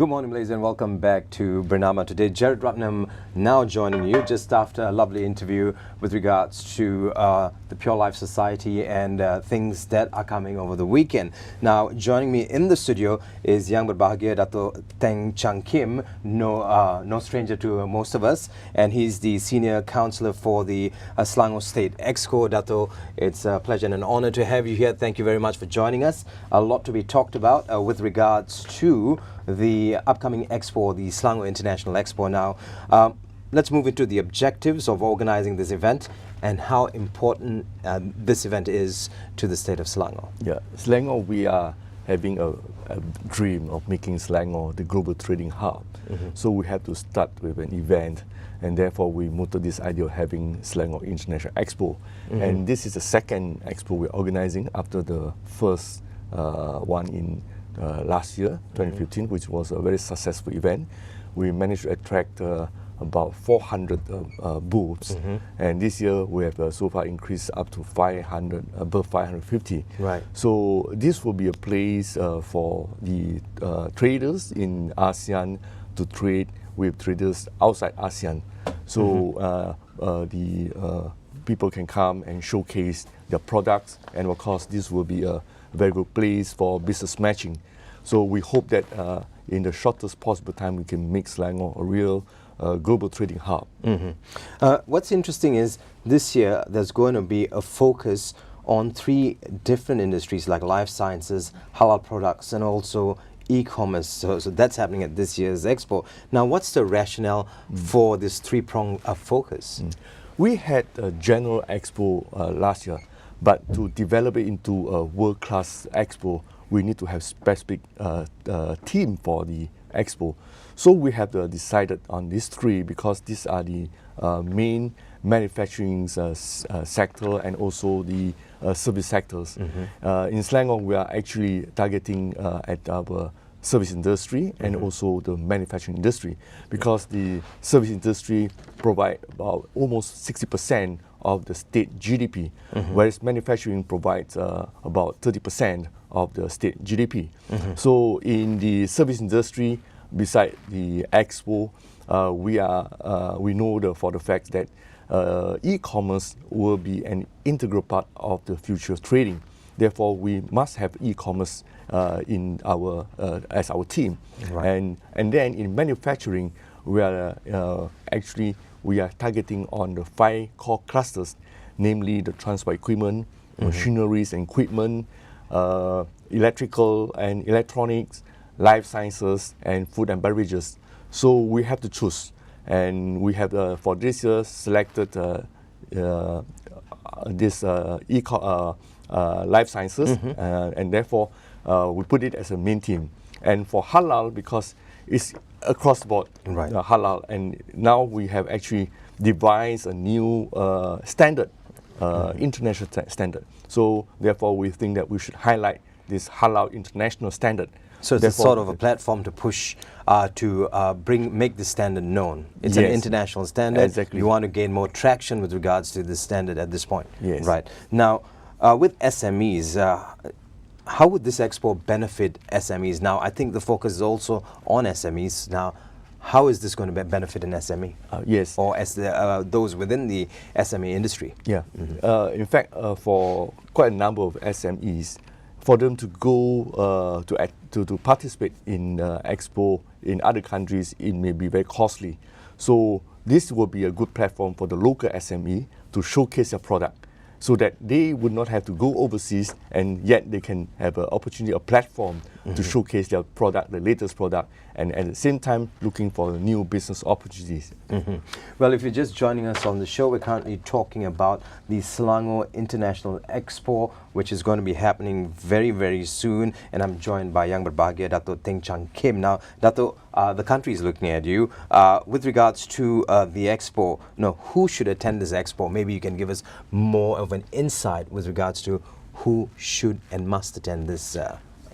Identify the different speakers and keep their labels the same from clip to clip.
Speaker 1: Good morning, ladies, and welcome back to Bernama. Today, Jared Ratnam now joining you just after a lovely interview with regards to the Pure Life Society and things that are coming over the weekend. Now, joining me in the studio is Yang Berbahagia Dato TENG KHIM, no stranger to most of us, and he's the Senior Councillor for the Selangor State EXCO. Dato, it's a pleasure and an honor to have you here. Thank you very much for joining us. A lot to be talked about with regards to the upcoming Expo, the Selangor International Expo. Now, let's move into the objectives of organizing this event and how important this event is to the state of Selangor.
Speaker 2: Yeah, Selangor, we are having a dream of making Selangor the global trading hub. So we have to start with an event, and therefore we moved to this idea of having Selangor International Expo. And this is the second Expo we're organizing after the first one in last year, 2015, which was a very successful event. We managed to attract about 400 booths, and this year we have so far increased up to 500, above 550.
Speaker 1: Right.
Speaker 2: So this will be a place for the traders in ASEAN to trade with traders outside ASEAN. So the people can come and showcase their products, and of course this will be a very good place for business matching. So we hope that in the shortest possible time we can make Selangor a real global trading hub.
Speaker 1: What's interesting is this year there's going to be a focus on 3 different industries like life sciences, halal products, and also e-commerce. So that's happening at this year's Expo. Now, what's the rationale for this 3-pronged focus?
Speaker 2: We had a general Expo last year, but to develop it into a world-class Expo, we need to have specific theme for the Expo. So we have decided on these 3 because these are the main manufacturing sector and also the service sectors. In Selangor, we are actually targeting at our service industry and also the manufacturing industry, because the service industry provide about almost 60% of the state GDP, whereas manufacturing provides about 30% of the state GDP. So in the service industry, beside the Expo, we know for the fact that e-commerce will be an integral part of the future trading. Therefore, we must have e-commerce in our as our team.
Speaker 1: Right.
Speaker 2: And then in manufacturing, we are targeting on the 5 core clusters, namely the transport equipment, machineries and equipment, electrical and electronics, life sciences, and food and beverages. So we have to choose, and we have for this year selected this life sciences, and therefore we put it as a main theme. And for halal, because it's across the board, halal, and now we have actually devised a new standard, international standard. So therefore we think that we should highlight this halal international standard.
Speaker 1: So it's a sort of a platform to push to make the standard known. It's an international standard.
Speaker 2: Exactly.
Speaker 1: You want to gain more traction with regards to this standard at this point.
Speaker 2: Yes.
Speaker 1: Right. Now, with SMEs, how would this Expo benefit SMEs? Now, I think the focus is also on SMEs. Now, how is this going to benefit an SME?
Speaker 2: Yes.
Speaker 1: Or as those within the SME industry?
Speaker 2: Yeah. In fact, for quite a number of SMEs, for them to go to participate in Expo in other countries, it may be very costly. So this will be a good platform for the local SME to showcase their product, so that they would not have to go overseas, and yet they can have an opportunity, a platform to showcase their product, the latest product, and at the same time looking for new business opportunities.
Speaker 1: Well, if you're just joining us on the show, we're currently talking about the Selangor International Expo, which is going to be happening very, very soon, and I'm joined by Yang Berbahagia Dato TENG KHIM. Now, Dato, the country is looking at you. With regards to the Expo, who should attend this Expo? Maybe you can give us more of an insight with regards to who should and must attend this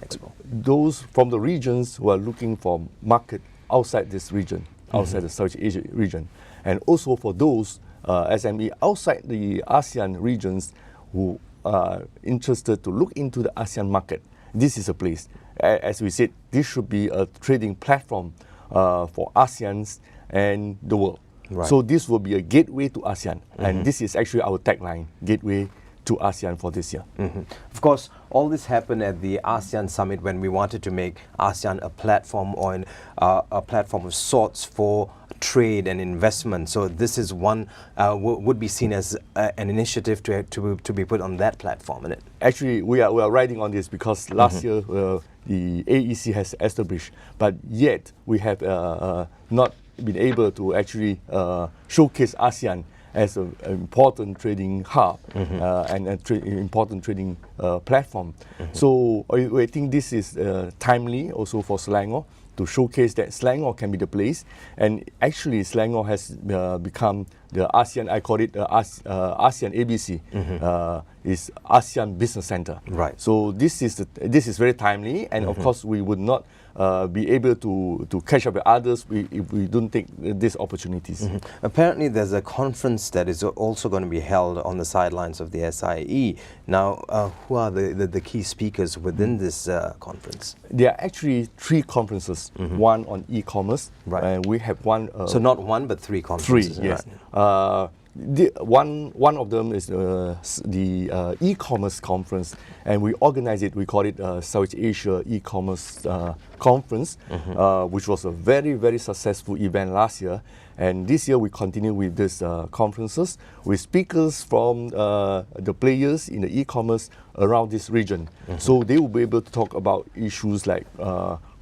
Speaker 1: Expo.
Speaker 2: Those from the regions who are looking for market outside this region, outside the South Asia region, and also for those SME outside the ASEAN regions who are interested to look into the ASEAN market. this is a place. As we said, this should be a trading platform for ASEANs and the world.
Speaker 1: Right.
Speaker 2: So this will be a gateway to ASEAN, and this is actually our tagline, gateway to ASEAN for this year.
Speaker 1: Of course, all this happened at the ASEAN summit when we wanted to make ASEAN a platform or a platform of sorts for trade and investment. So this is one would be seen as an initiative to be put on that platform, isn't it?
Speaker 2: Actually, we are riding on this because last year the AEC has established, but yet we have not been able to actually showcase ASEAN as an important trading hub and an important trading platform. So I think this is timely also for Selangor to showcase that Selangor can be the place. And actually Selangor has become the ASEAN, I call it ASEAN ABC, is ASEAN Business Center.
Speaker 1: Right.
Speaker 2: So this is very timely, and of course we would not be able to catch up with others if we don't take these opportunities.
Speaker 1: Apparently there's a conference that is also going to be held on the sidelines of the SIE. Now, who are the key speakers within this conference?
Speaker 2: There are actually 3 conferences, one on e-commerce,
Speaker 1: Right.
Speaker 2: and we have one...
Speaker 1: so not one, but 3 conferences.
Speaker 2: 3, yes.
Speaker 1: Right.
Speaker 2: One of them is the e-commerce conference, and we organize it. We call it South Asia E-commerce Conference, which was a very, very successful event last year. And this year we continue with these conferences with speakers from the players in the e-commerce around this region. So they will be able to talk about issues like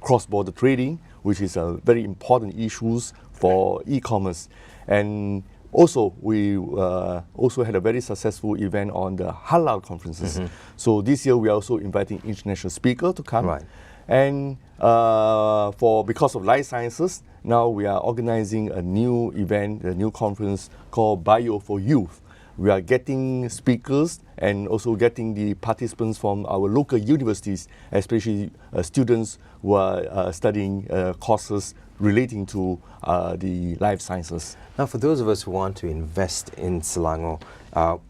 Speaker 2: cross-border trading, which is a very important issues for e-commerce. And also, we also had a very successful event on the halal conferences. So this year we are also inviting international speakers to come.
Speaker 1: Right.
Speaker 2: And because of life sciences, now we are organizing a new event, a new conference called Bio for Youth. We are getting speakers and also getting the participants from our local universities, especially students who are studying courses relating to the life sciences.
Speaker 1: Now, for those of us who want to invest in Selangor,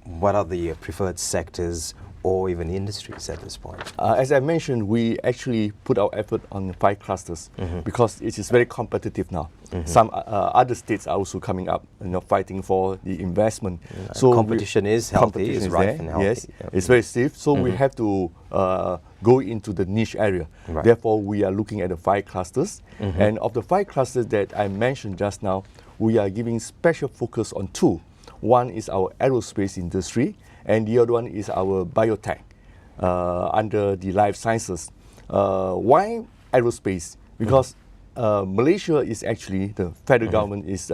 Speaker 1: what are the preferred sectors or even industries at this point?
Speaker 2: As I mentioned, we actually put our effort on 5 clusters because it is very competitive now. Some other states are also coming up, fighting for the investment.
Speaker 1: So competition is healthy, is rife and healthy.
Speaker 2: Yes, it's very stiff. So we have to go into the niche area.
Speaker 1: Right.
Speaker 2: Therefore, we are looking at the 5 clusters. And of the 5 clusters that I mentioned just now, we are giving special focus on 2. One is our aerospace industry, and the other one is our biotech under the life sciences. Why aerospace? Because Malaysia is actually, the federal government is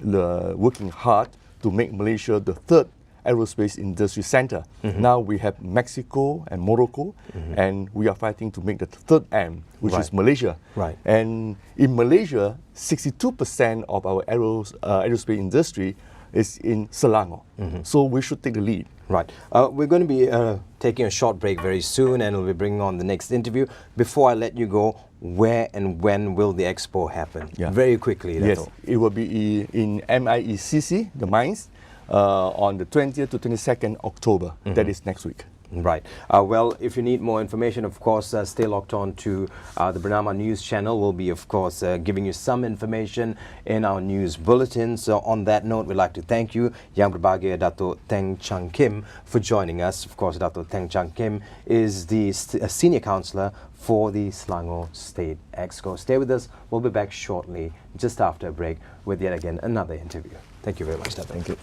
Speaker 2: working hard to make Malaysia the 3rd aerospace industry center. Now we have Mexico and Morocco, and we are fighting to make the 3rd M, which is Malaysia.
Speaker 1: Right.
Speaker 2: And in Malaysia, 62% of our aerospace industry is in Selangor. So we should take the lead.
Speaker 1: Right. We're going to be taking a short break very soon, and we'll be bringing on the next interview. Before I let you go, where and when will the expo happen? Very quickly,
Speaker 2: Yes,
Speaker 1: Dato.
Speaker 2: it will be in MIECC, the mines, on the 20th to 22nd October. That is next week.
Speaker 1: Right. Well, if you need more information, of course, stay locked on to the Bernama News channel. We'll be, of course, giving you some information in our news bulletin. So on that note, we'd like to thank you, Yang Berbahagia Dato Teng Chang Kim, for joining us. Of course, Dato Teng Chang Kim is the senior councillor for the Selangor State EXCO. Stay with us. We'll be back shortly, just after a break, with yet again another interview. Thank you very much, Dato.
Speaker 2: Thank you.